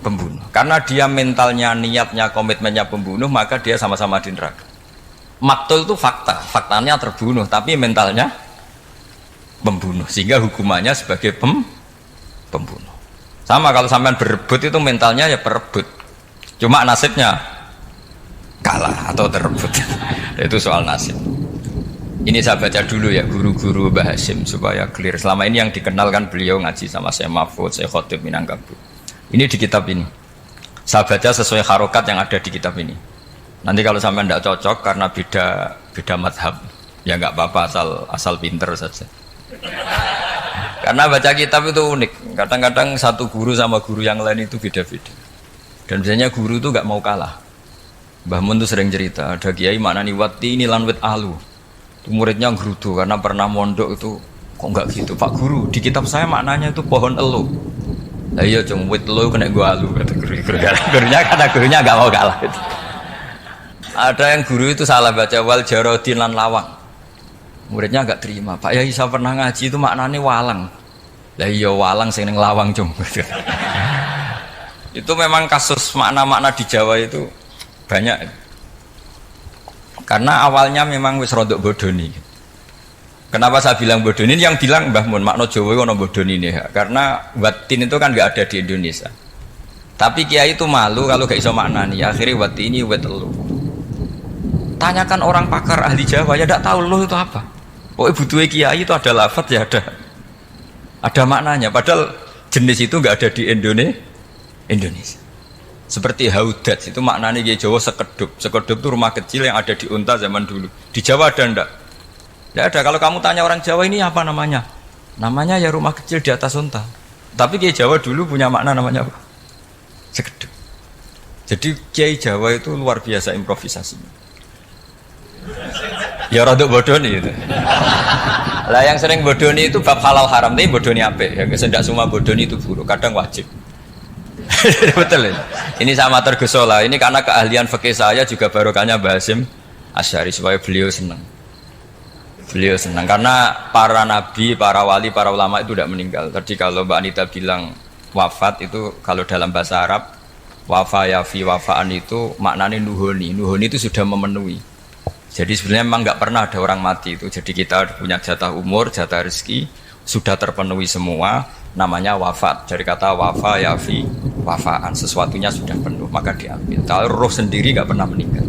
pembunuh. Karena dia mentalnya, niatnya, komitmennya pembunuh, maka dia sama-sama di neraka. Maktul itu fakta, faktanya terbunuh, tapi mentalnya pembunuh, sehingga hukumannya sebagai pembunuh. Sama kalau sampean berebut itu mentalnya ya perebut, cuma nasibnya kalah atau terebut. Itu soal nasib. Ini saya baca dulu ya guru-guru Mbah Hasyim supaya clear. Selama ini yang dikenalkan beliau ngaji sama saya Mahfud, saya Khotib Minangkabau. Ini di kitab ini. Saya baca sesuai harokat yang ada di kitab ini. Nanti kalau sampai tidak cocok karena beda madhab, ya nggak apa-apa, asal pinter saja. Karena baca kitab itu unik. Kadang-kadang satu guru sama guru yang lain itu beda-beda. Dan biasanya guru itu nggak mau kalah. Mbah Mun tuh sering cerita, ada kiai maknani wati ini lanwit alu. Itu muridnya gerutu karena pernah mondok itu kok nggak gitu Pak Guru, di kitab saya maknanya itu pohon elu. Lah iya cung wit elu kena gua alu kata gurunya nggak mau kalah gitu. Ada yang guru itu salah baca wal jarodin lan lawang, muridnya nggak terima. Pak Yai saya pernah ngaji itu maknanya walang. Lah iya walang sing ning lawang cung. Itu memang kasus makna-makna di Jawa itu banyak. Karena awalnya memang wis rodok bodoni. Kenapa saya bilang bodoni? Yang bilang Mbah Mun makna Jawa ono bodoni ini ya. Karena watin itu kan nggak ada di Indonesia. Tapi kiai itu malu kalau gak iso maknani. Akhirnya wati ini wet elu. Tanyakan orang pakar ahli Jawa ya tidak tahu lu itu apa. Pokoknya butuh kiai itu ada lafaz ya ada maknanya. Padahal jenis itu nggak ada di Indonesia. Seperti haudat itu maknanya di Jawa sekedup. Sekedup itu rumah kecil yang ada di unta zaman dulu. Di Jawa ada enggak? Tidak ada. Kalau kamu tanya orang Jawa ini apa namanya? Namanya ya rumah kecil di atas unta. Tapi Kiai Jawa dulu punya makna namanya apa? Sekedup. Jadi Kiai Jawa itu luar biasa improvisasinya. Ya rodok bodoni itu. Lah yang sering bodoni itu bab halal haram, tapi bodoni apa? Ya tidak semua bodoni itu buruk, kadang wajib. Betul ya? Ini sama tergesola. Ini karena keahlian fikih saya juga barokahnya Mbah Hasyim Asy'ari supaya beliau senang. Beliau senang karena para nabi, para wali, para ulama itu tidak meninggal. Tadi kalau Mbak Anita bilang wafat itu kalau dalam bahasa Arab wafa yafi wafaan itu maknanya nuhoni. Nuhoni itu sudah memenuhi. Jadi sebenarnya memang nggak pernah ada orang mati itu. Jadi kita punya jatah umur, jatah rezeki sudah terpenuhi semua. Namanya wafat, dari kata wafa yafi wafaan, sesuatunya sudah penuh maka diambil. Kalau roh sendiri nggak pernah meninggal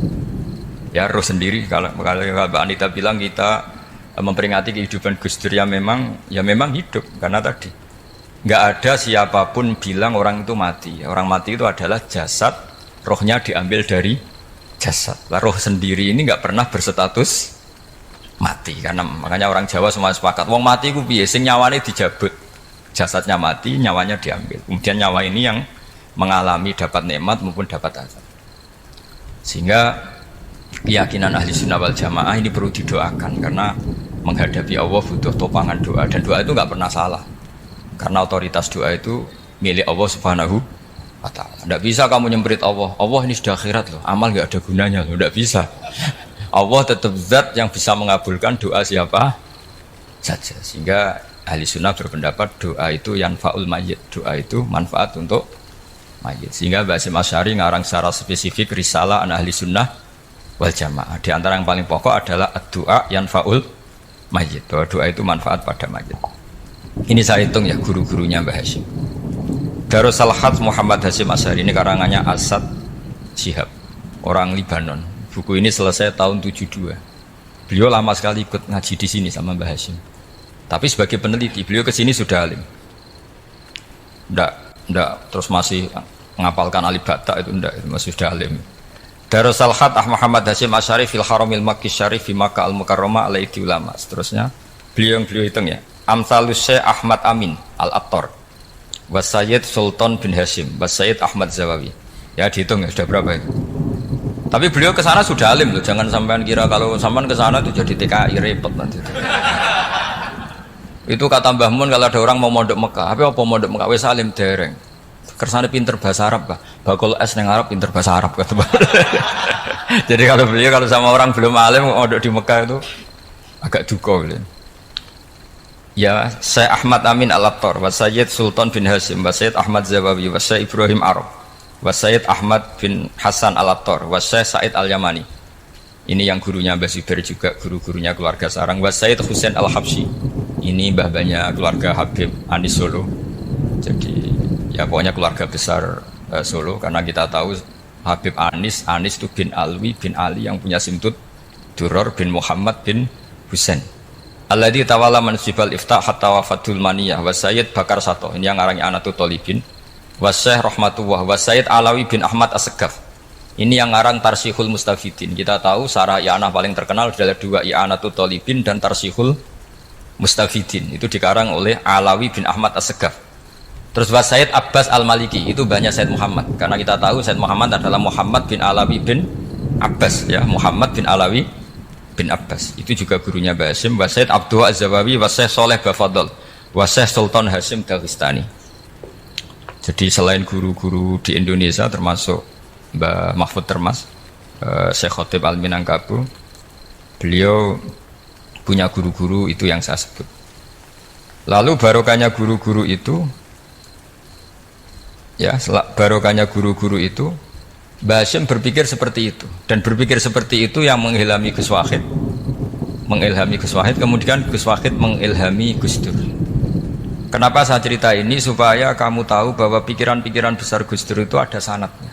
ya, roh sendiri kalau Mbak Anita bilang kita memperingati kehidupan Gus Dur ya memang hidup, karena tadi nggak ada siapapun bilang orang itu mati. Orang mati itu adalah jasad, rohnya diambil dari jasad. Roh sendiri ini nggak pernah berstatus mati, karena makanya orang Jawa semua sepakat wong mati ku piye sing nyawane dijabut, jasadnya mati, nyawanya diambil. Kemudian nyawa ini yang mengalami dapat nikmat maupun dapat azab. Sehingga keyakinan ahli sunnah wal jamaah ini perlu didoakan, karena menghadapi Allah butuh topangan doa, dan doa itu nggak pernah salah. Karena otoritas doa itu milik Allah Subhanahu wa ta'ala. Tidak bisa kamu nyemprit Allah. Allah ini sudah akhirat loh, amal nggak ada gunanya loh, tidak bisa. Allah tetap zat yang bisa mengabulkan doa siapa saja. Sehingga ahli sunnah berpendapat doa itu yanfa'ul mayyit, doa itu manfaat untuk mayyit. Sehingga Mbah Hasyim Asy'ari ngarang secara spesifik risalah an ahli sunnah wal jamaah. Di antara yang paling pokok adalah doa yanfa'ul mayyit, bahwa doa itu manfaat pada mayyit. Ini saya hitung ya guru-gurunya Mbah Hasyim. Darus Salhat Muhammad Hasyim Asy'ari ini karangannya Asad Syihab, orang Libanon. Buku ini selesai tahun 72. Beliau lama sekali ikut ngaji di sini sama Mbah Hasyim. Tapi sebagai peneliti, beliau ke sini sudah alim. Enggak terus masih menghafalkan alif bata itu enggak, masih sudah alim. Darus Salhat Muhammad Hasyim Asy'ari fil Haramil Makki Syarif fi Makkah Al-Mukarramah alaihi ulama. Seterusnya beliau hitung ya. Amsalus Syekh Ahmad Amin Al-Attar. Was Sayyid Sultan bin Hasyim, Was Sayyid Ahmad Zawawi. Ya dihitung ya sudah berapa ya? Tapi beliau ke sana sudah alim loh. Jangan sampean kira kalau sampean ke sana itu jadi TKI repot nanti. Itu kata Mbah Mun kalau ada orang mau mondok Mekah, apa mondok Mekah wis alim dereng. Kersane pinter bahasa Arab, Pak. Bakul es nang Arab pinter bahasa Arab kata. Jadi kalau beliau kalau sama orang belum alim mondok di Mekah itu agak duka gitu. Ya, Syekh Ahmad Amin Al-Attar, wa Sayyid Sultan bin Hasyim, wa Sayyid Ahmad Zawawi, wa Syekh Ibrahim Arab. Wasaid Ahmad bin Hasan Al-Attar, Wasaid Said Al-Yamani. Ini yang gurunya Mbah Zubair juga guru-gurunya keluarga sarang. Wasaid Husain Al-Habsyi. Ini mbah-mbahnya keluarga Habib Anis Solo. Jadi ya pokoknya keluarga besar Solo, karena kita tahu Habib Anis itu bin Alwi bin Ali yang punya simtut Duror bin Muhammad bin Husain. Alladzi tawalla mansibal iftah hatta wafatul maniyah wa Sayyid Bakar Sato. Ini yang arangnya Anatul Talibin. Wa Syekh Rahmatullah wa Sayyid Alawi bin Ahmad As-Segaf. Ini yang arang Tarsihul Mustafidin. Kita tahu sarah i'anah paling terkenal adalah dua, I'anatul Talibin dan Tarsihul Mustafidin. Itu dikarang oleh Alawi bin Ahmad As-Segaf. Terus wa Sayyid Abbas Al-Maliki, itu banyak Sayyid Muhammad. Karena kita tahu Sayyid Muhammad adalah Muhammad bin Alawi bin Abbas, ya, Muhammad bin Alawi bin Abbas. Itu juga gurunya Mbah Hasyim. Wa Sayyid Abdul Az-Zawawi wa Syekh Saleh Bafadl wa Syekh Sultan Hasyim Daghestani. Jadi selain guru-guru di Indonesia termasuk Mbah Mahfud Termas, Syekh Khotib Al-Minangkabau, beliau punya guru-guru itu yang saya sebut. Lalu barokahnya guru-guru itu, ya, barokahnya guru-guru itu, Mbah Hasyim berpikir seperti itu, dan berpikir seperti itu yang mengilhami Gus Wahid, kemudian Gus Wahid mengilhami Gus Dur. Kenapa saya cerita ini? Supaya kamu tahu bahwa pikiran-pikiran besar Gus Dur itu ada sanadnya.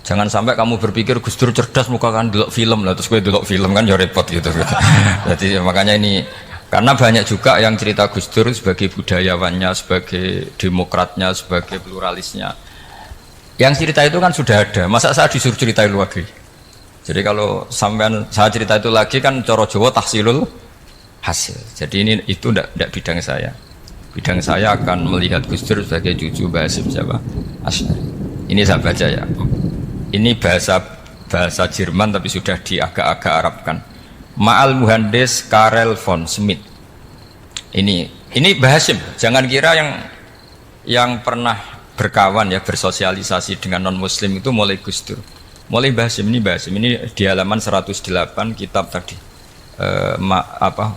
Jangan sampai kamu berpikir Gus Dur cerdas, muka kan delok film lah, terus gue delok film kan ya repot gitu. Jadi makanya ini, karena banyak juga yang cerita Gus Dur sebagai budayawannya, sebagai demokratnya, sebagai pluralisnya. Yang cerita itu kan sudah ada, masa saya disuruh ceritain lagi? Jadi kalau sampean saya cerita itu lagi kan coro Jawa tahsilul hasil. Jadi ini itu tidak bidang saya. Bidang saya akan melihat Gus Dur sebagai cucu Mbah Hasyim siapa? Asy'ari. Ini saya baca ya. Ini bahasa Jerman tapi sudah diagak-agak Arabkan. Ma'al Muhandis Karel von Schmidt. Ini Mbah Hasyim. Jangan kira yang pernah berkawan ya, bersosialisasi dengan non muslim itu mulai Gus Dur. Mulai Mbah Hasyim ini di halaman 108 kitab tadi.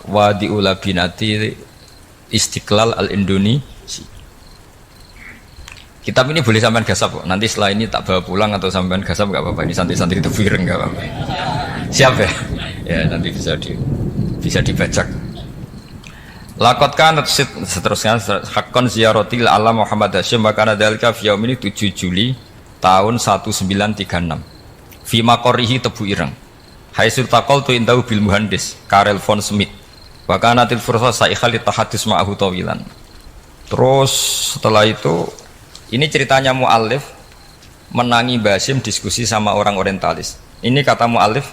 Wadi'ul Labinati Istiqlal Al-Indonesia. Kitab ini boleh sampean gasap kok. Nanti setelah ini tak bawa pulang atau sampean gasap nggak apa-apa. Ini santri-santri itu vireng nggak apa-apa. Siap ya? Ya nanti bisa dibaca. Lakot kan seterusnya hakon ziaratil alam Muhammad Hasyim maka dalika fi yaum ini 7 Juli tahun 1936. Fi maqorihi Tebu Ireng. Haitsu taqaltu indahu bil muhandis Karel von Schmidt. Wakanatil fursa saikhal tahadus ma'ahu tawilan. Terus setelah itu ini ceritanya mu'allif menangi Mbah Hasyim diskusi sama orang orientalis. Ini kata mu'allif,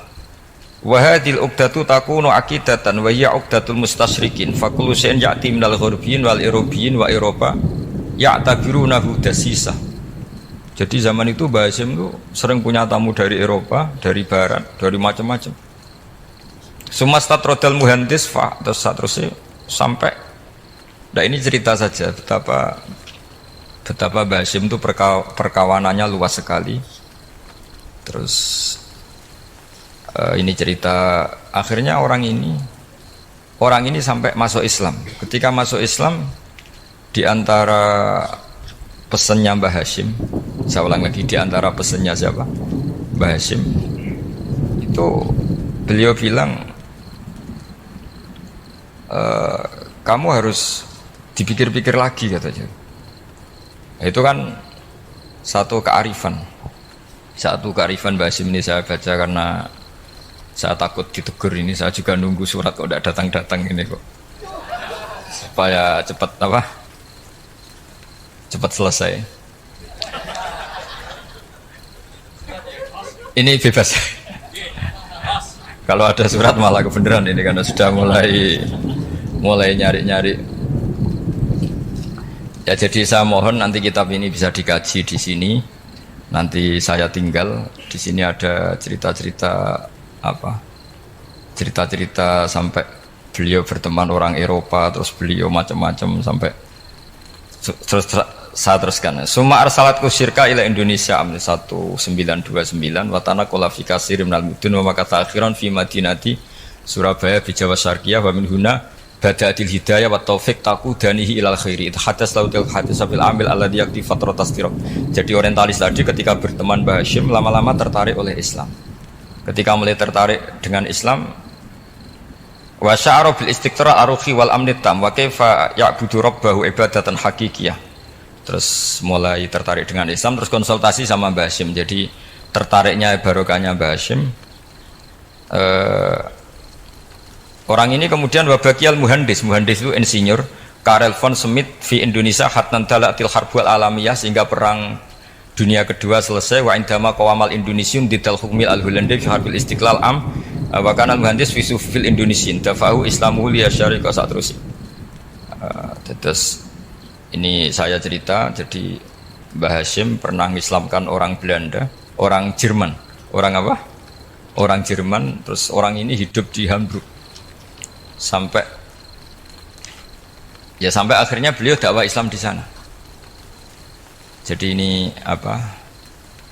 wa hadhil uqdatu takunu aqidatan wa hiya uqdatul mustasyrikin fa kullu shay'in ya'ti minal gharbiyyin wal irobiyyin wa Eropa ya'tabirunahu dasisah. Jadi zaman itu Mbah Hasyim itu sering punya tamu dari Eropa, dari Barat, dari macam-macam. Sumastat rodal muhandis terus seterusnya sampai. Nah ini cerita saja betapa Mbah Hasyim itu perkawanannya luas sekali. Terus ini cerita akhirnya orang ini sampai masuk Islam. Ketika masuk Islam, di antara pesannya Mbah Hasyim, saya ulang lagi, di antara pesannya siapa? Mbah Hasyim itu beliau bilang, kamu harus dipikir-pikir lagi katanya. Itu kan satu kearifan Mbah Hasyim ini saya baca karena saya takut ditegur ini. Saya juga nunggu surat kok tidak datang ini kok, supaya cepat selesai. Ini bebas. Kalau ada surat malah kebenaran ini karena sudah mulai nyari-nyari. Ya jadi saya mohon nanti kitab ini bisa dikaji di sini. Nanti saya tinggal di sini ada cerita-cerita sampai beliau berteman orang Eropa, terus beliau macam-macam sampai terus saya teruskan. Suma arsalatku syirka ila Indonesia amni 1929 watana kolafika sirim nal mudun wa makata akhiran fi madinati Surabaya bi Jawa Syarqiyah wa min huna Bada'atil hidayah wa taufiq taqudanihi ilal khairi. Hadas lautil hadis fil amil alladhi yakti fatratas tirab. Jadi orientalis tadi ketika berteman Mbah Hashim lama-lama tertarik oleh Islam. Ketika mulai tertarik dengan Islam, wa sya'ara bil istiqra aruhi wal amni tam wa kaifa ya'budu rabbahu ibadatan hakikiyah. Terus mulai tertarik dengan Islam, terus konsultasi sama Mbah Hashim. Jadi tertariknya barokahnya Mbah Hashim. Orang ini kemudian wabakiyal muhandis itu insinyur Karel von Schmidt di Indonesia hatnan dalatil harbul alamiyah sehingga perang dunia kedua selesai wa indama qawamal indonesiun didal hukmil al hulandi fi harbil istiqlal am wa kana muhandis fi sufil indonesian dafahu islamu li asyariqa saat terus. Terus ini saya cerita, jadi Mbah Hashim pernah mengislamkan orang Belanda, orang Jerman. Orang apa? Orang Jerman, terus orang ini hidup di Hamburg. Sampai akhirnya beliau dakwah Islam di sana. Jadi ini apa?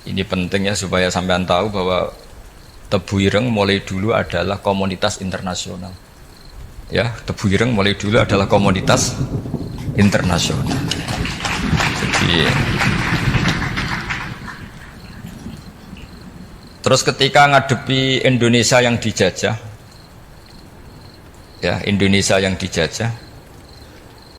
Ini penting ya supaya sampean tahu bahwa Tebu Ireng mulai dulu adalah komunitas internasional. Ya, Tebu Ireng mulai dulu adalah komunitas internasional. Jadi terus ketika ngadepi Indonesia yang dijajah, ya Indonesia yang dijajah,